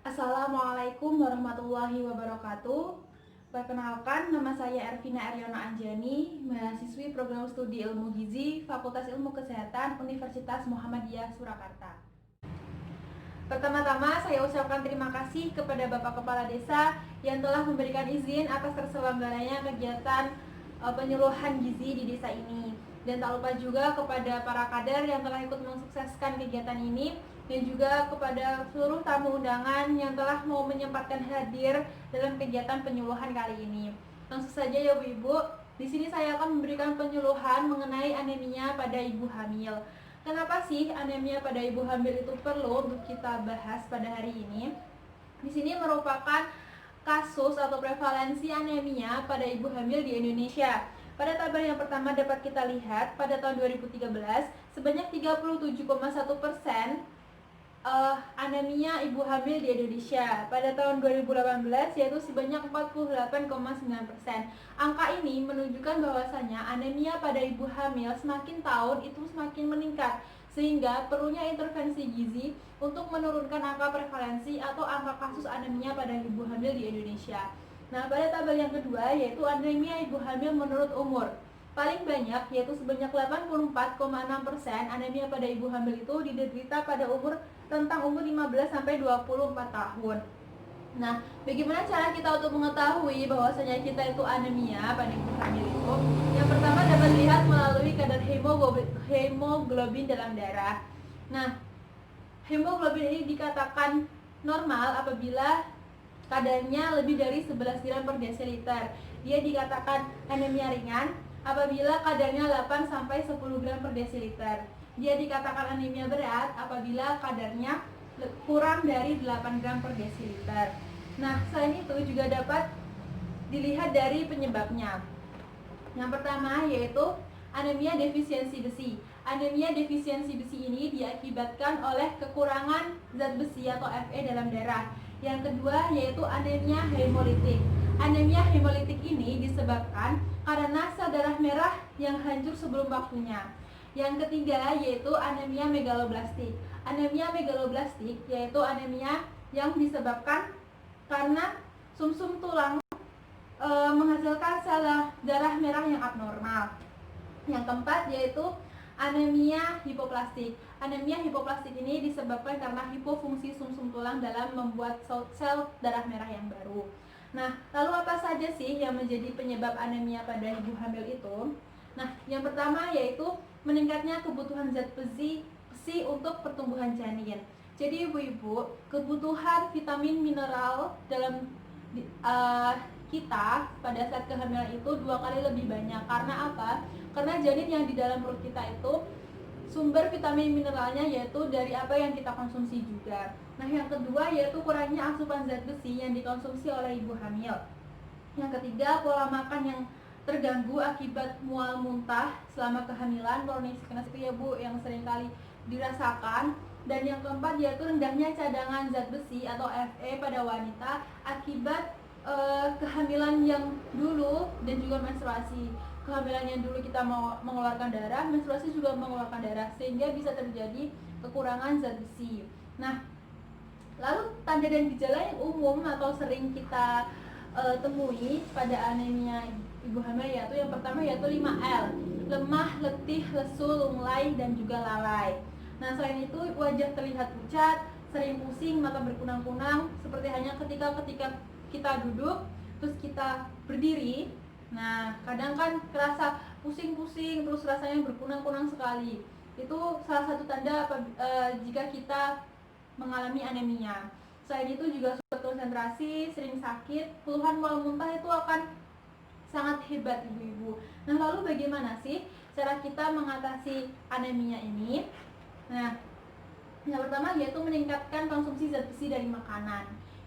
Assalamualaikum warahmatullahi wabarakatuh. Perkenalkan, nama saya Ervina Ariona Anjani, mahasiswi program studi Ilmu Gizi, Fakultas Ilmu Kesehatan, Universitas Muhammadiyah Surakarta. Pertama-tama, saya ucapkan terima kasih kepada Bapak Kepala Desa yang telah memberikan izin atas terselenggaranya kegiatan penyuluhan gizi di desa ini. Dan tak lupa juga kepada para kader yang telah ikut mensukseskan kegiatan ini, dan juga kepada seluruh tamu undangan yang telah mau menyempatkan hadir dalam kegiatan penyuluhan kali ini. Langsung saja ya Bu Ibu, di sini saya akan memberikan penyuluhan mengenai anemia pada ibu hamil. Kenapa sih anemia pada ibu hamil itu perlu untuk kita bahas pada hari ini? Di sini merupakan kasus atau prevalensi anemia pada ibu hamil di Indonesia. Pada tabel yang pertama dapat kita lihat pada tahun 2013 sebanyak 37,1% anemia ibu hamil di Indonesia. Pada tahun 2018 yaitu sebanyak 48,9%. Angka ini menunjukkan bahwasanya anemia pada ibu hamil semakin tahun itu semakin meningkat, sehingga perlunya intervensi gizi untuk menurunkan angka prevalensi atau angka kasus anemia pada ibu hamil di Indonesia. Nah, pada tabel yang kedua yaitu anemia ibu hamil menurut umur. Paling banyak yaitu sebanyak 84,6% anemia pada ibu hamil itu diderita pada rentang umur 15 sampai 24 tahun. Nah, bagaimana cara kita untuk mengetahui bahwasanya kita itu anemia pada ibu hamil itu? Yang pertama dapat dilihat melalui kadar hemoglobin dalam darah. Nah, hemoglobin ini dikatakan normal apabila kadarnya lebih dari 11 gram per desiliter. Dia dikatakan anemia ringan apabila kadarnya 8 sampai 10 gram per desiliter. Dia dikatakan anemia berat apabila kadarnya kurang dari 8 gram per desiliter. Nah, selain itu juga dapat dilihat dari penyebabnya. Yang pertama yaitu anemia defisiensi besi. Anemia defisiensi besi ini diakibatkan oleh kekurangan zat besi atau Fe dalam darah. Yang kedua yaitu anemia hemolitik. Anemia hemolitik ini disebabkan karena sel darah merah yang hancur sebelum waktunya. Yang ketiga yaitu anemia megaloblastik. Anemia megaloblastik yaitu anemia yang disebabkan karena sumsum tulang menghasilkan sel darah merah yang abnormal. Yang keempat yaitu anemia hipoplastik. Anemia hipoplastik ini disebabkan karena hipofungsi sumsum tulang dalam membuat sel darah merah yang baru. Nah, lalu apa saja sih yang menjadi penyebab anemia pada ibu hamil itu? Nah, yang pertama yaitu meningkatnya kebutuhan zat besi untuk pertumbuhan janin. Jadi ibu-ibu, kebutuhan vitamin mineral dalam kita pada saat kehamilan itu 2 kali lebih banyak. Karena apa? Karena janin yang di dalam perut kita itu sumber vitamin mineralnya yaitu dari apa yang kita konsumsi juga. Nah, yang kedua yaitu kurangnya asupan zat besi yang dikonsumsi oleh ibu hamil. Yang ketiga, pola makan yang terganggu akibat mual muntah selama kehamilan, kronis ya Bu, yang seringkali dirasakan. Dan yang keempat yaitu rendahnya cadangan zat besi atau Fe pada wanita akibat kehamilan yang dulu dan juga menstruasi. Kehamilan yang dulu kita mau mengeluarkan darah, menstruasi juga mengeluarkan darah, sehingga bisa terjadi kekurangan zat besi. Nah, lalu tanda dan gejala yang umum atau sering kita temui pada anemia ibu hamil yaitu yang pertama yaitu 5L, lemah, letih, lesu, lunglai, dan juga lalai. Nah, selain itu wajah terlihat pucat, sering pusing, mata berkunang-kunang seperti hanya ketika kita duduk terus kita berdiri. Nah, kadang kan kerasa pusing-pusing terus rasanya berkunang-kunang sekali. Itu salah satu tanda jika kita mengalami anemia. Selain itu juga sulit konsentrasi, sering sakit, keluhan mual muntah itu akan sangat hebat ibu-ibu. Nah, lalu bagaimana sih cara kita mengatasi anemia ini? Nah, yang pertama yaitu meningkatkan konsumsi zat besi dari makanan.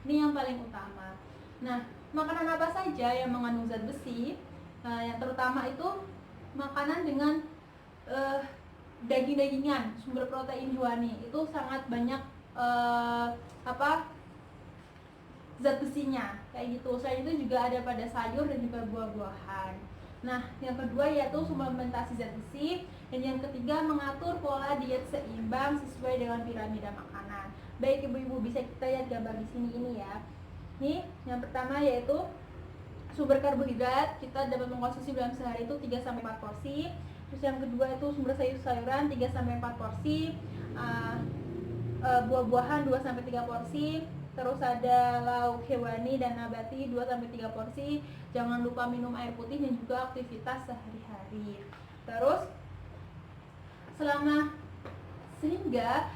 Ini yang paling utama. Nah, makanan apa saja yang mengandung zat besi? Yang terutama itu makanan dengan daging-dagingan, sumber protein hewani itu sangat banyak zat besinya kayak gitu. Selain itu juga ada pada sayur dan juga buah-buahan. Nah, yang kedua yaitu suplementasi zat besi, dan yang ketiga mengatur pola diet seimbang sesuai dengan piramida makanan. Baik ibu-ibu, bisa kita lihat gambar di sini ini ya. Nih, yang pertama yaitu sumber karbohidrat, kita dapat mengkonsumsi dalam sehari itu 3 sampai 4 porsi. Terus yang kedua itu sumber sayur-sayuran 3 sampai 4 porsi. Buah-buahan 2 sampai 3 porsi. Terus ada lauk hewani dan nabati 2 sampai 3 porsi. Jangan lupa minum air putih dan juga aktivitas sehari-hari. Terus sehingga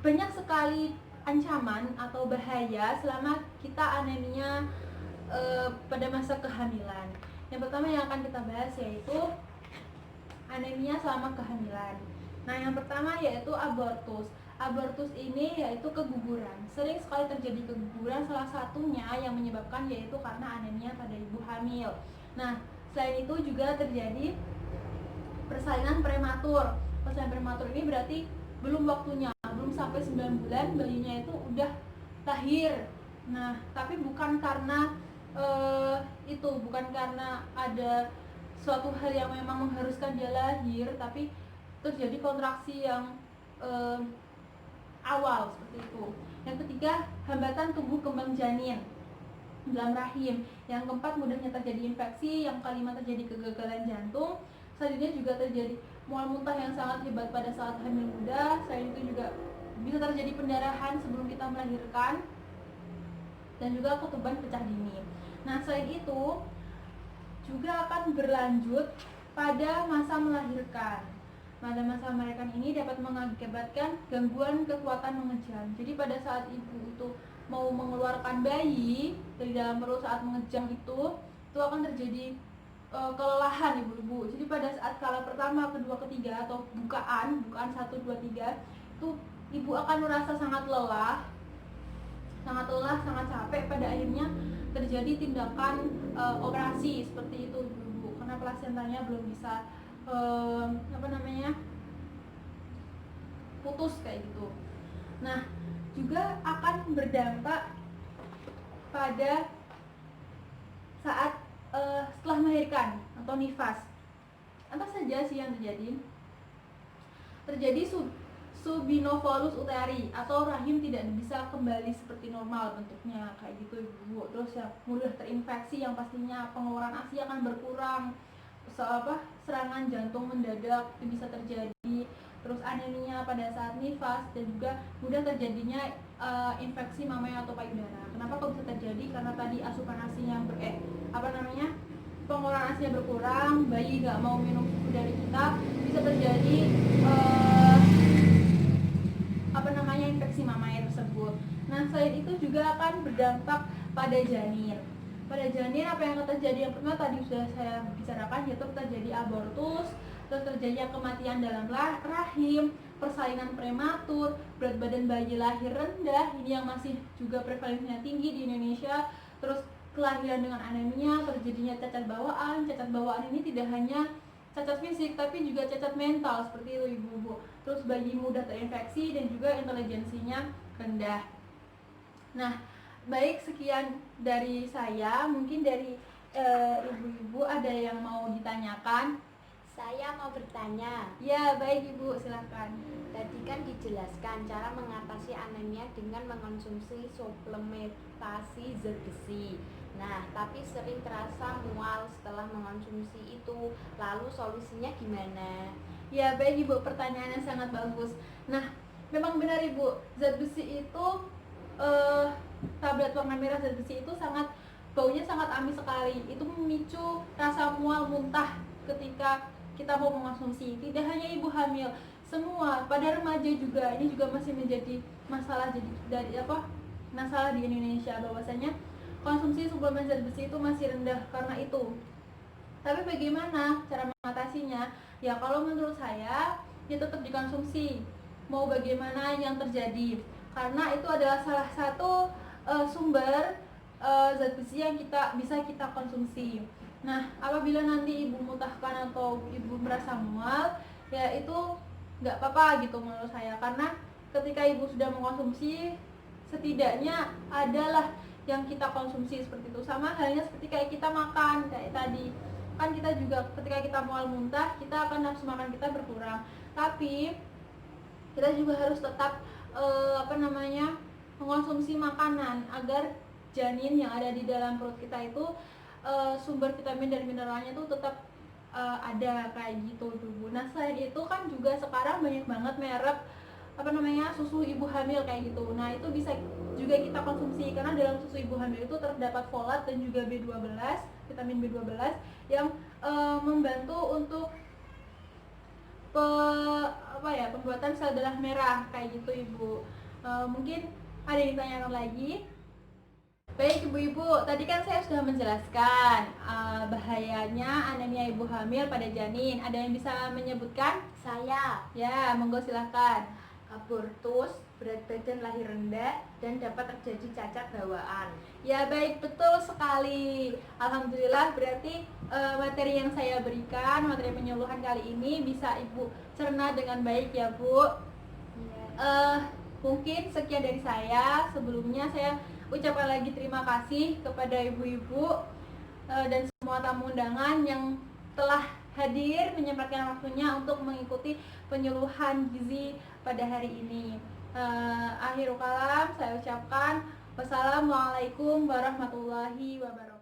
banyak sekali ancaman atau bahaya selama kita anemia pada masa kehamilan. Yang pertama yang akan kita bahas yaitu anemia selama kehamilan. Nah, yang pertama yaitu abortus. Abortus ini yaitu keguguran. Sering sekali terjadi keguguran, salah satunya yang menyebabkan yaitu karena anemia pada ibu hamil. Nah, selain itu juga terjadi persalinan prematur. Persalinan prematur ini berarti belum waktunya, belum sampai 9 bulan bayinya itu udah lahir. Nah, tapi bukan karena bukan karena ada suatu hal yang memang mengharuskan dia lahir, tapi terjadi kontraksi yang awal seperti itu. Yang ketiga, hambatan tumbuh kembang janin dalam rahim. Yang keempat, mudahnya terjadi infeksi. Yang kelima, terjadi kegagalan jantung. Selanjutnya juga terjadi mual muntah yang sangat hebat pada saat hamil muda. Selain itu juga bisa terjadi pendarahan sebelum kita melahirkan, dan juga ketuban pecah dini. Nah, selain itu juga akan berlanjut pada masa melahirkan. Pada masa melahirkan ini dapat mengakibatkan gangguan kekuatan mengejang. Jadi pada saat ibu itu mau mengeluarkan bayi dari dalam perut saat mengejang itu akan terjadi kelelahan ibu-ibu. Jadi pada saat skala pertama, kedua, ketiga atau bukaan 1, 2, 3 itu ibu akan merasa sangat lelah, sangat capek. Pada akhirnya terjadi tindakan operasi seperti itu ibu-ibu, karena plasentanya belum bisa putus kayak gitu. Nah, juga akan berdampak pada saat setelah melahirkan atau nifas. Apa saja sih yang terjadi? Terjadi subinovolus uteri atau rahim tidak bisa kembali seperti normal bentuknya kayak gitu ibu. Terus ya mudah terinfeksi, yang pastinya pengeluaran ASI akan berkurang. Serangan jantung mendadak itu bisa terjadi. Terus anemia pada saat nifas, dan juga mudah terjadinya infeksi mamai atau payudara. Kenapa kok bisa terjadi? Karena tadi asupan ASI-nya pengeluaran ASI-nya berkurang, bayi nggak mau minum susu dari kita, bisa terjadi infeksi mamai tersebut. Nah, selain itu juga akan berdampak pada janin. Pada janin apa yang akan terjadi? Yang pertama tadi sudah saya bicarakan, yaitu terjadi abortus, terus terjadinya kematian dalam rahim, persalinan prematur, berat badan bayi lahir rendah, ini yang masih juga prevalensinya tinggi di Indonesia. Terus kelahiran dengan anemia, terjadinya cacat bawaan. Cacat bawaan ini tidak hanya cacat fisik tapi juga cacat mental seperti itu ibu-ibu. Terus bayi mudah terinfeksi dan juga intelijensinya rendah. Nah, baik, sekian dari saya. Mungkin dari ibu-ibu ada yang mau ditanyakan? Saya mau bertanya. Ya, baik ibu, silakan. Tadi kan dijelaskan cara mengatasi anemia dengan mengkonsumsi suplementasi zat besi. Nah, tapi sering terasa mual setelah mengkonsumsi itu. Lalu solusinya gimana? Ya, baik ibu, pertanyaannya sangat bagus. Nah, memang benar ibu, zat besi itu tablet warna merah zat besi itu baunya sangat amis sekali. Itu memicu rasa mual muntah ketika kita mau mengkonsumsi. Tidak hanya ibu hamil, semua pada remaja juga. Ini juga masih menjadi masalah masalah di Indonesia, bahwasanya konsumsi suplemen zat besi itu masih rendah karena itu. Tapi bagaimana cara mengatasinya? Ya, kalau menurut saya ya tetap dikonsumsi. Mau bagaimana yang terjadi? Karena itu adalah salah satu sumber zat besi yang bisa kita konsumsi. Nah, apabila nanti ibu muntahkan atau ibu merasa mual, ya itu nggak apa-apa gitu menurut saya. Karena ketika ibu sudah mengkonsumsi, setidaknya adalah yang kita konsumsi seperti itu. Sama halnya seperti kayak kita makan kayak tadi. Kan kita juga ketika kita mual muntah, kita akan nafsu makan kita berkurang. Tapi kita juga harus tetap mengonsumsi makanan agar janin yang ada di dalam perut kita itu sumber vitamin dan mineralnya itu tetap ada kayak gitu tuh. Nah selain itu kan juga sekarang banyak banget merek susu ibu hamil kayak gitu. Nah itu bisa juga kita konsumsi karena dalam susu ibu hamil itu terdapat folat dan juga B12, vitamin B12 yang membantu untuk pembuatan sel darah merah kayak gitu ibu. Mungkin ada yang ditanyakan lagi? Baik ibu-ibu, tadi kan saya sudah menjelaskan bahayanya anemia ibu hamil pada janin. Ada yang bisa menyebutkan? Saya, Ya, monggo silahkan. abortus, berat badan lahir rendah, dan dapat terjadi cacat bawaan. Ya baik, betul sekali. Alhamdulillah berarti materi yang saya berikan, materi penyuluhan kali ini bisa ibu cerna dengan baik ya bu. Mungkin sekian dari saya. Sebelumnya saya ucapkan lagi terima kasih kepada ibu-ibu dan semua tamu undangan yang telah hadir menyempatkan waktunya untuk mengikuti penyuluhan gizi pada hari ini. Akhirul kalam saya ucapkan wassalamualaikum warahmatullahi wabarakatuh.